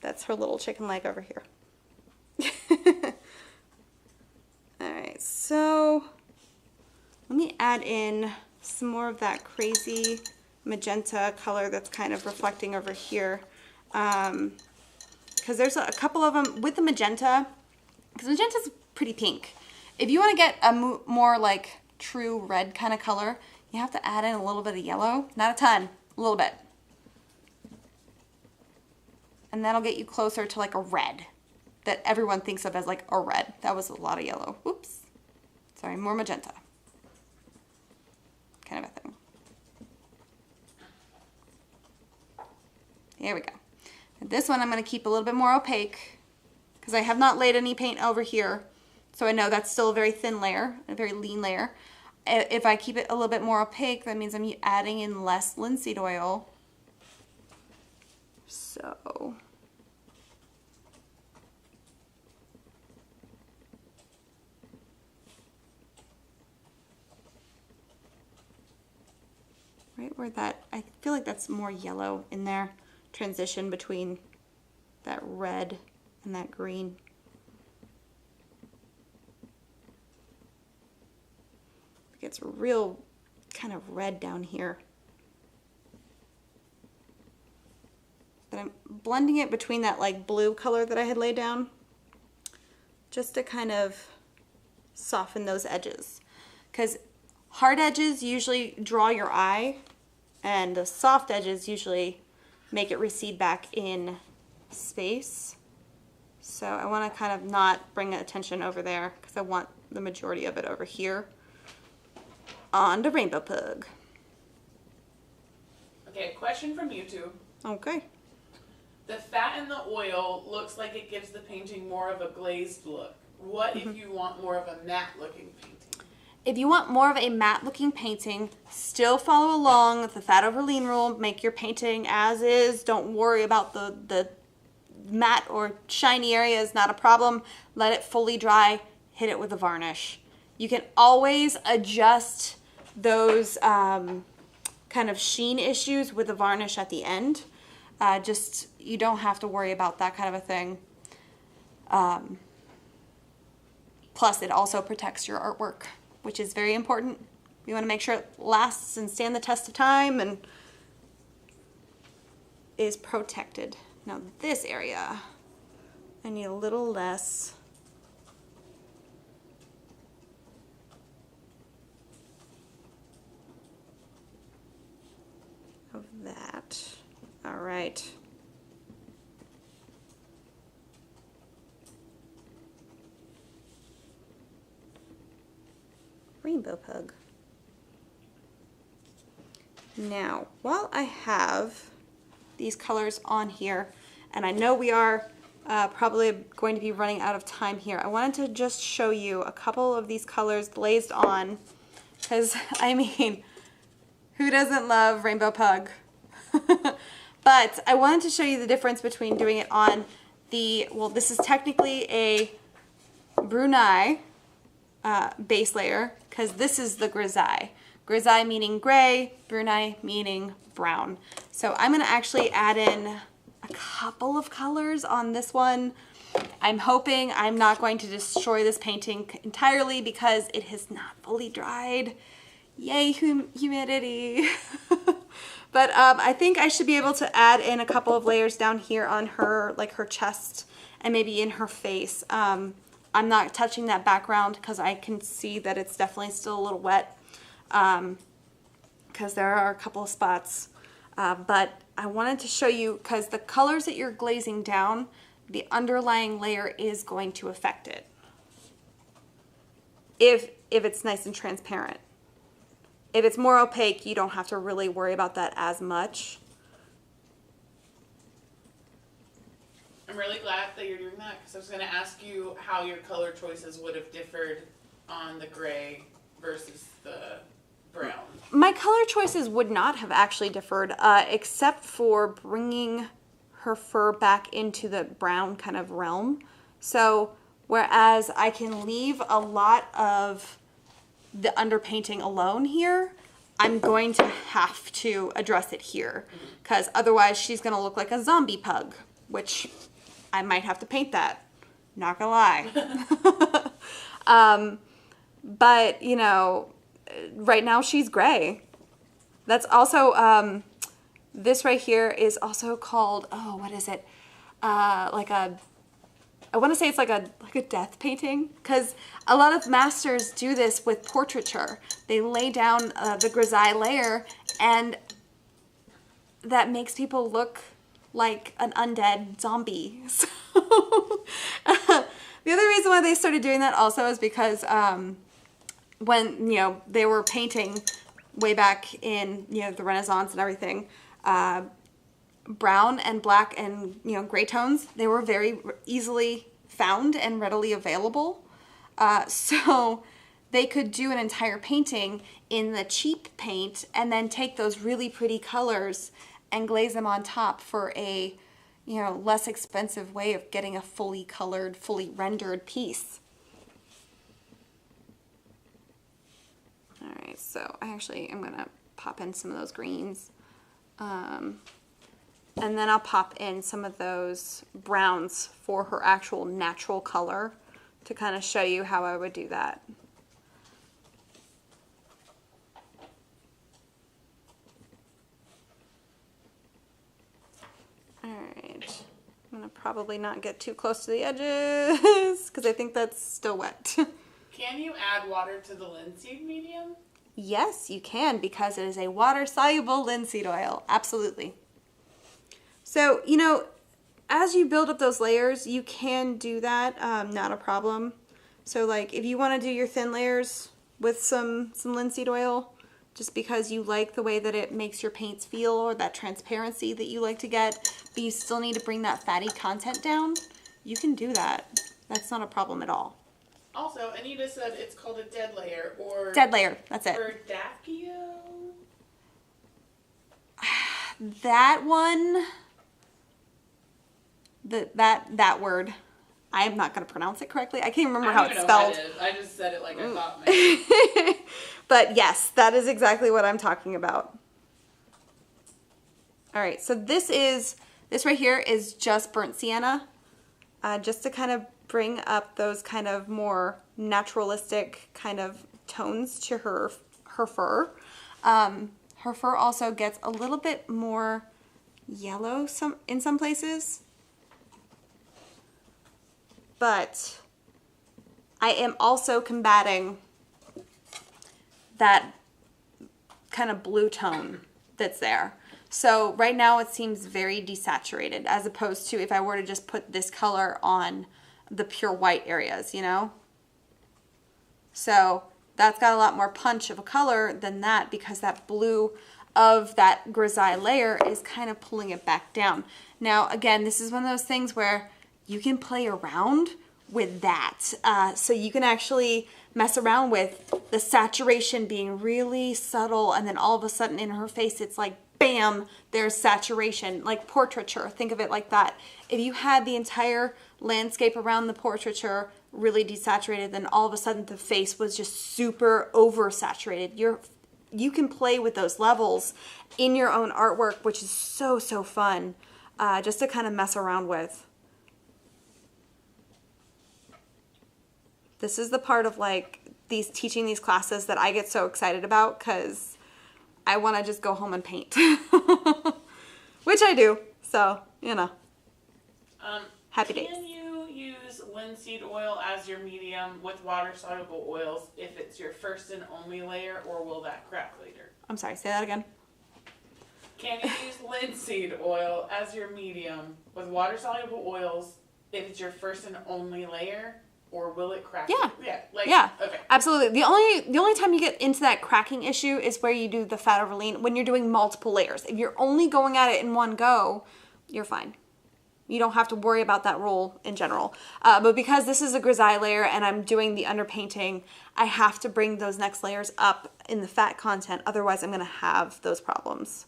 that's her little chicken leg over here. Alright, so let me add in some more of that crazy magenta color that's kind of reflecting over here. Because there's a couple of them with the magenta, because magenta's pretty pink. If you want to get a more like true red kind of color, you have to add in a little bit of yellow. Not a ton, a little bit. And that'll get you closer to like a red that everyone thinks of as like a red. That was a lot of yellow. Oops. Sorry, more magenta. Kind of a thing. Here we go. And this one I'm going to keep a little bit more opaque because I have not laid any paint over here. So I know that's still a very thin layer, a very lean layer. If I keep it a little bit more opaque, that means I'm adding in less linseed oil. So right where that, I feel like that's more yellow in there, transition between that red and that green. It's real kind of red down here. But I'm blending it between that like blue color that I had laid down, just to kind of soften those edges. Because hard edges usually draw your eye, and the soft edges usually make it recede back in space. So I want to kind of not bring attention over there, because I want the majority of it over here. On to Rainbow Pug. Okay, question from YouTube. Okay. The fat in the oil looks like it gives the painting more of a glazed look. What if you want more of a matte looking painting? If you want more of a matte looking painting, still follow along with the fat over lean rule. Make your painting as is. Don't worry about the matte or shiny areas, not a problem. Let it fully dry. Hit it with a varnish. You can always adjust those kind of sheen issues with a varnish at the end. Just, you don't have to worry about that kind of a thing. Plus, it also protects your artwork, which is very important. You want to make sure it lasts and stand the test of time and is protected. Now this area, I need a little less. Of that. All right. Rainbow Pug. Now, while I have these colors on here, and I know we are probably going to be running out of time here. I wanted to just show you a couple of these colors glazed on, because, I mean, who doesn't love Rainbow Pug? But I wanted to show you the difference between doing it on the, well, this is technically a Brunaille base layer, because this is the Grisaille. Grisaille meaning gray, Brunaille meaning brown. So I'm going to actually add in a couple of colors on this one. I'm hoping I'm not going to destroy this painting entirely because it has not fully dried. Yay, humidity. But I think I should be able to add in a couple of layers down here on her, like her chest and maybe in her face. I'm not touching that background because I can see that it's definitely still a little wet because there are a couple of spots. But I wanted to show you, because the colors that you're glazing down, the underlying layer is going to affect it. If it's nice and transparent. If it's more opaque, you don't have to really worry about that as much. I'm really glad that you're doing that, because I was going to ask you how your color choices would have differed on the gray versus the brown. My color choices would not have actually differed, except for bringing her fur back into the brown kind of realm. So whereas I can leave a lot of the underpainting alone here, I'm going to have to address it here, because otherwise she's going to look like a zombie pug, which I might have to paint that. Not gonna lie. But, you know, right now she's gray. That's also, this right here is also called, oh, what is it? I want to say it's like a death painting, because a lot of masters do this with portraiture. They lay down the Grisaille layer, and that makes people look like an undead zombie. So the other reason why they started doing that also is because when, you know, they were painting way back in, you know, the Renaissance and everything, brown and black and, you know, gray tones, they were very easily found and readily available. So they could do an entire painting in the cheap paint and then take those really pretty colors and glaze them on top for a, you know, less expensive way of getting a fully colored, fully rendered piece. All right, so I actually am gonna pop in some of those greens. And then I'll pop in some of those browns for her actual natural color to kind of show you how I would do that. Alright, I'm going to probably not get too close to the edges because I think that's still wet. Can you add water to the linseed medium? Yes, you can, because it is a water-soluble linseed oil. Absolutely. So, you know, as you build up those layers, you can do that, not a problem. So, like, if you want to do your thin layers with some linseed oil, just because you like the way that it makes your paints feel, or that transparency that you like to get, but you still need to bring that fatty content down, you can do that. That's not a problem at all. Also, Anita said it's called a dead layer, or... Dead layer, that's it. Or Dacio? That one... That word, I am not going to pronounce it correctly. I can't remember how it's spelled. I just said it like I thought maybe. But yes, that is exactly what I'm talking about. All right, so this right here is just burnt sienna, just to kind of bring up those kind of more naturalistic kind of tones to her fur. Her fur also gets a little bit more yellow in some places. But I am also combating that kind of blue tone that's there. So right now it seems very desaturated, as opposed to if I were to just put this color on the pure white areas, you know? So that's got a lot more punch of a color than that, because that blue of that Grisaille layer is kind of pulling it back down. Now, again, this is one of those things where you can play around with that. So you can actually mess around with the saturation being really subtle, and then all of a sudden in her face it's like bam, there's saturation, like portraiture. Think of it like that. If you had the entire landscape around the portraiture really desaturated, then all of a sudden the face was just super oversaturated. You can play with those levels in your own artwork, which is so fun, just to kind of mess around with. This is the part of like teaching these classes that I get so excited about, because I want to just go home and paint, which I do. So, you know, happy days. Can you use linseed oil as your medium with water soluble oils if it's your first and only layer, or will that crack later? I'm sorry, say that again. Can you use linseed oil as your medium with water soluble oils if it's your first and only layer, or will it crack? Yeah. Yeah. Okay. Absolutely. The only time you get into that cracking issue is where you do the fat over lean, when you're doing multiple layers. If you're only going at it in one go, you're fine. You don't have to worry about that rule in general. But because this is a Grisaille layer and I'm doing the underpainting, I have to bring those next layers up in the fat content. Otherwise, I'm going to have those problems.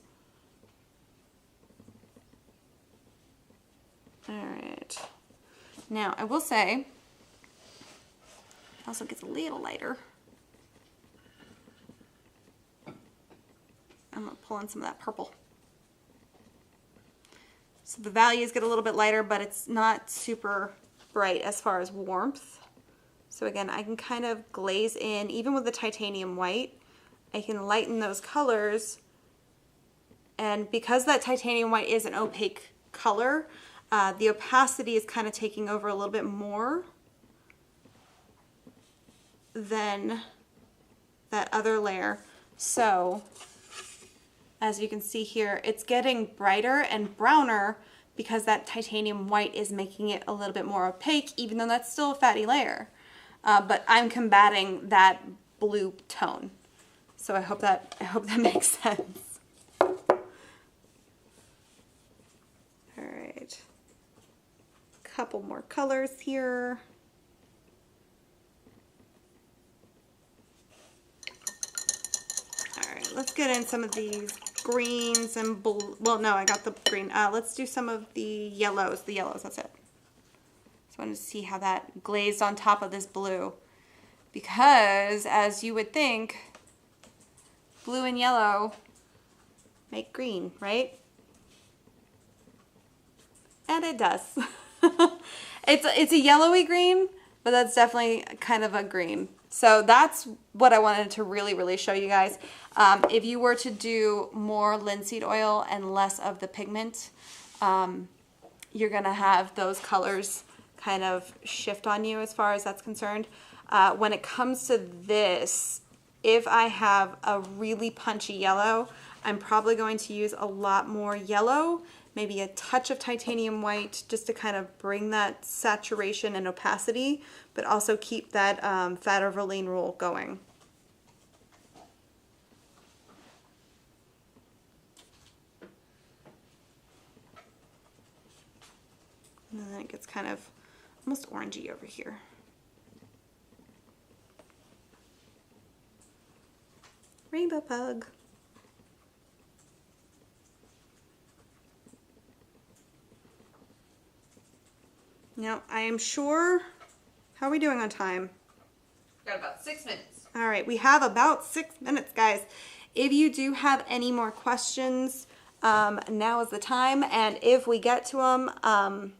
All right. Now, I will say, it also gets a little lighter. I'm going to pull in some of that purple. So the values get a little bit lighter, but it's not super bright as far as warmth. So again, I can kind of glaze in, even with the titanium white, I can lighten those colors. And because that titanium white is an opaque color, the opacity is kind of taking over a little bit more than that other layer. So as you can see here, it's getting brighter and browner because that titanium white is making it a little bit more opaque, even though that's still a fatty layer. But I'm combating that blue tone. So I hope that makes sense. All right. Couple more colors here. All right, let's get in some of these greens and blue. Well, no, I got the green. Let's do some of the yellows. The yellows, that's it. Just wanted to see how that glazed on top of this blue. Because, as you would think, blue and yellow make green, right? And it does. It's a yellowy green, but that's definitely kind of a green. So that's what I wanted to really show you guys. If you were to do more linseed oil and less of the pigment, you're gonna have those colors kind of shift on you as far as that's concerned. When it comes to this, if I have a really punchy yellow, I'm probably going to use a lot more yellow, maybe a touch of titanium white, just to kind of bring that saturation and opacity, but also keep that fat over lean rule going. And then it gets kind of almost orangey over here. Rainbow pug. Now, I am sure, how are we doing on time? Got about 6 minutes. All right, we have about 6 minutes, guys. If you do have any more questions, now is the time. And if we get to them,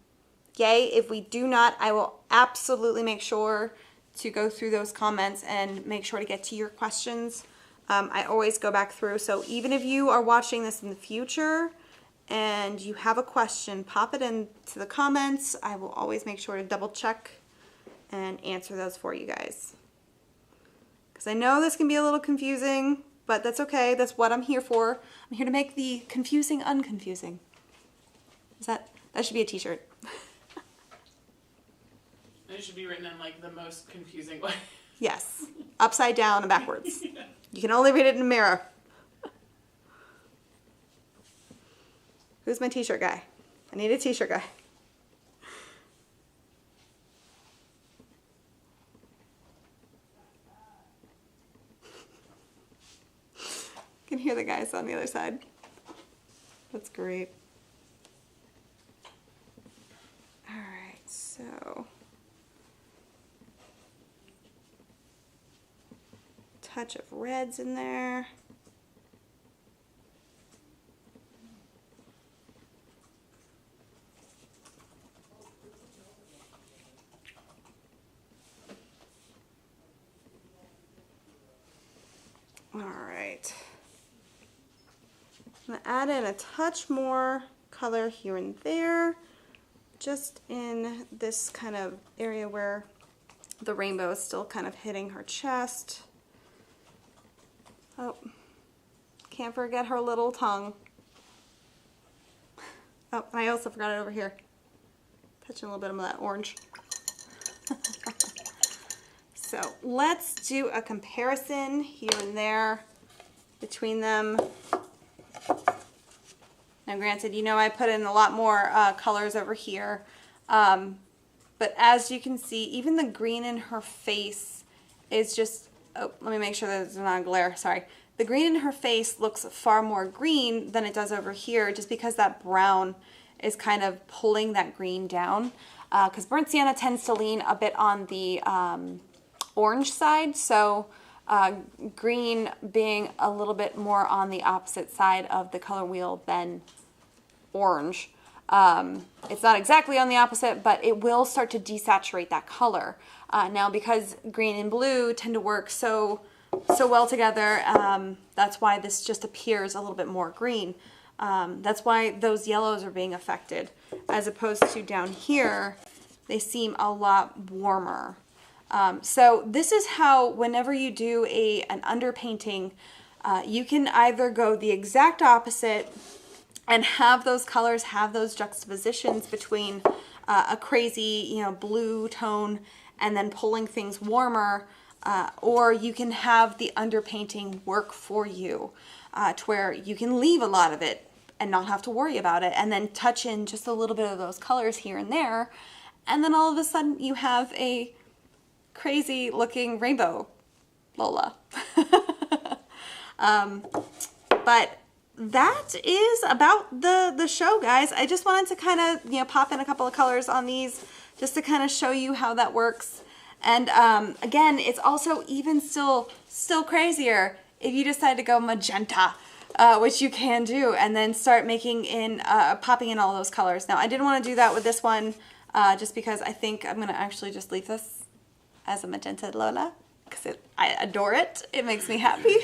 yay. If we do not, I will absolutely make sure to go through those comments and make sure to get to your questions. I always go back through. So even if you are watching this in the future and you have a question, pop it into the comments. I will always make sure to double check and answer those for you guys. Because I know this can be a little confusing, but that's okay. That's what I'm here for. I'm here to make the confusing unconfusing. That should be a t-shirt. It should be written in like the most confusing way. Yes. Upside down and backwards. Yeah. You can only read it in a mirror. Who's my t-shirt guy? I need a t-shirt guy. can hear the guys on the other side. That's great. All right, so touch of reds in there. All right. I'm gonna add in a touch more color here and there, just in this kind of area where the rainbow is still kind of hitting her chest. Oh, can't forget her little tongue. Oh, and I also forgot it over here. Touching a little bit of that orange. So let's do a comparison here and there between them. Now granted, you know I put in a lot more colors over here, but as you can see, even the green in her face is just, oh, let me make sure that there's not a glare, sorry. The green in her face looks far more green than it does over here, just because that brown is kind of pulling that green down, because burnt sienna tends to lean a bit on the orange side, so green being a little bit more on the opposite side of the color wheel than orange. It's not exactly on the opposite, but it will start to desaturate that color. Now because green and blue tend to work so well together, that's why this just appears a little bit more green. That's why those yellows are being affected, as opposed to down here, they seem a lot warmer. So this is how, whenever you do an underpainting, you can either go the exact opposite and have those colors, have those juxtapositions between a crazy, you know, blue tone and then pulling things warmer, or you can have the underpainting work for you, to where you can leave a lot of it and not have to worry about it, and then touch in just a little bit of those colors here and there, and then all of a sudden you have a crazy looking rainbow Lola. But that is about the show, guys. I just wanted to kind of, you know, pop in a couple of colors on these just to kind of show you how that works. And again, it's also even still crazier if you decide to go magenta, which you can do, and then start making in, popping in all those colors. Now, I didn't want to do that with this one, just because I think I'm going to actually just leave this as a magenta Lola, because I adore it. It makes me happy.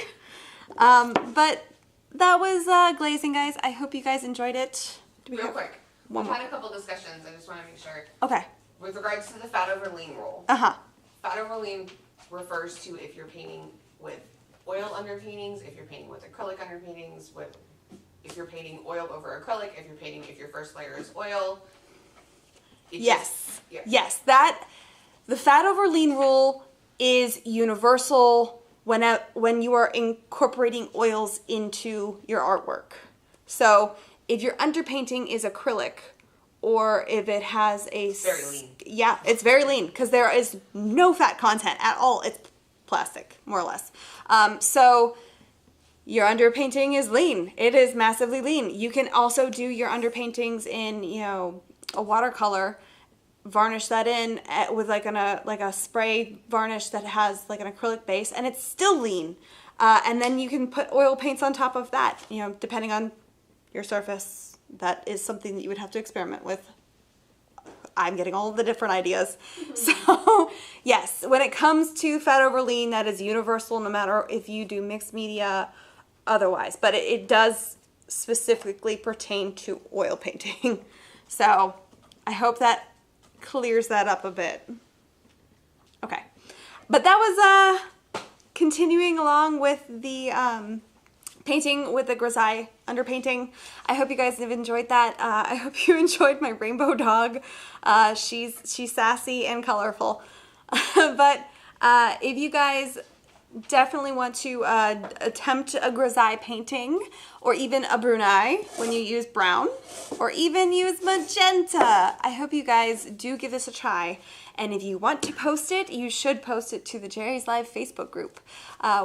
But that was glazing, guys. I hope you guys enjoyed it. Real quick, we've had a couple discussions. I just want to make sure. Okay. With regards to the fat over lean rule. Fat over lean refers to if you're painting with oil underpaintings, if you're painting with acrylic underpaintings, if you're painting oil over acrylic, if your first layer is oil. Yes. Yes. The fat over lean rule is universal when you are incorporating oils into your artwork. So if your underpainting is acrylic, or if it has it's very lean. Yeah, it's very lean, because there is no fat content at all. It's plastic, more or less. So your underpainting is lean. It is massively lean. You can also do your underpaintings in, you know, a watercolor, varnish that in with like a spray varnish that has like an acrylic base, and it's still lean. And then you can put oil paints on top of that, you know, depending on your surface. That is something that you would have to experiment with. I'm getting all of the different ideas. So yes, when it comes to fat over lean, that is universal, no matter if you do mixed media otherwise, but it does specifically pertain to oil painting. So I hope that clears that up a bit. Okay, but that was continuing along with the painting with the Grisaille underpainting. I hope you guys have enjoyed that. I hope you enjoyed my rainbow dog. She's sassy and colorful. But if you guys definitely want to attempt a Grisaille painting, or even a Brunaille when you use brown, or even use magenta. I hope you guys do give this a try. And if you want to post it, you should post it to the Jerry's Live Facebook group,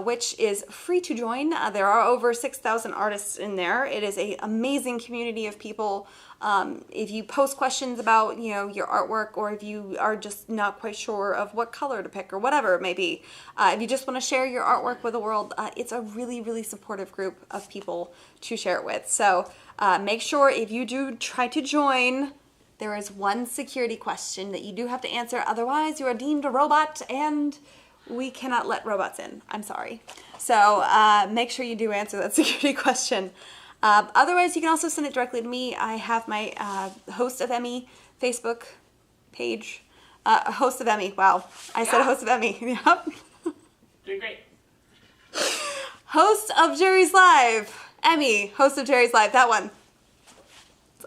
which is free to join. There are over 6,000 artists in there. It is an amazing community of people. If you post questions about, your artwork, or if you are just not quite sure of what color to pick or whatever it may be, if you just want to share your artwork with the world, it's a really, really supportive group of people to share it with. So make sure if you do try to join, there is one security question that you do have to answer. Otherwise, you are deemed a robot, and we cannot let robots in. I'm sorry. So make sure you do answer that security question. Otherwise, you can also send it directly to me. I have my Host of Emmy Facebook page. Host of Emmy. Wow. I said Host of Emmy. Yep. Doing great. Host of Jerry's Live. Emmy, Host of Jerry's Live. That one.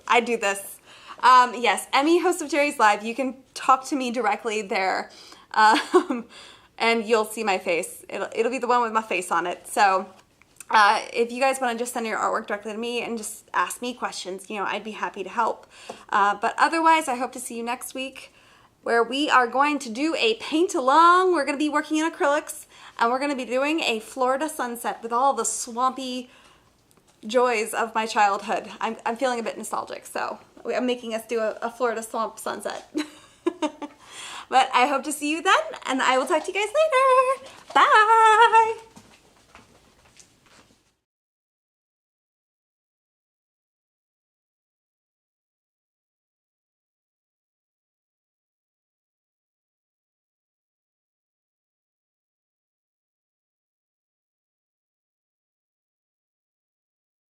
I do this. Yes, Emmy, Host of Jerry's Live. You can talk to me directly there. And you'll see my face. It'll be the one with my face on it. So if you guys want to just send your artwork directly to me and just ask me questions, I'd be happy to help. But otherwise, I hope to see you next week, where we are going to do a paint along. We're going to be working in acrylics, and we're going to be doing a Florida sunset with all the swampy joys of my childhood. I'm feeling a bit nostalgic, so I'm making us do a Florida swamp sunset. But I hope to see you then, and I will talk to you guys later. Bye!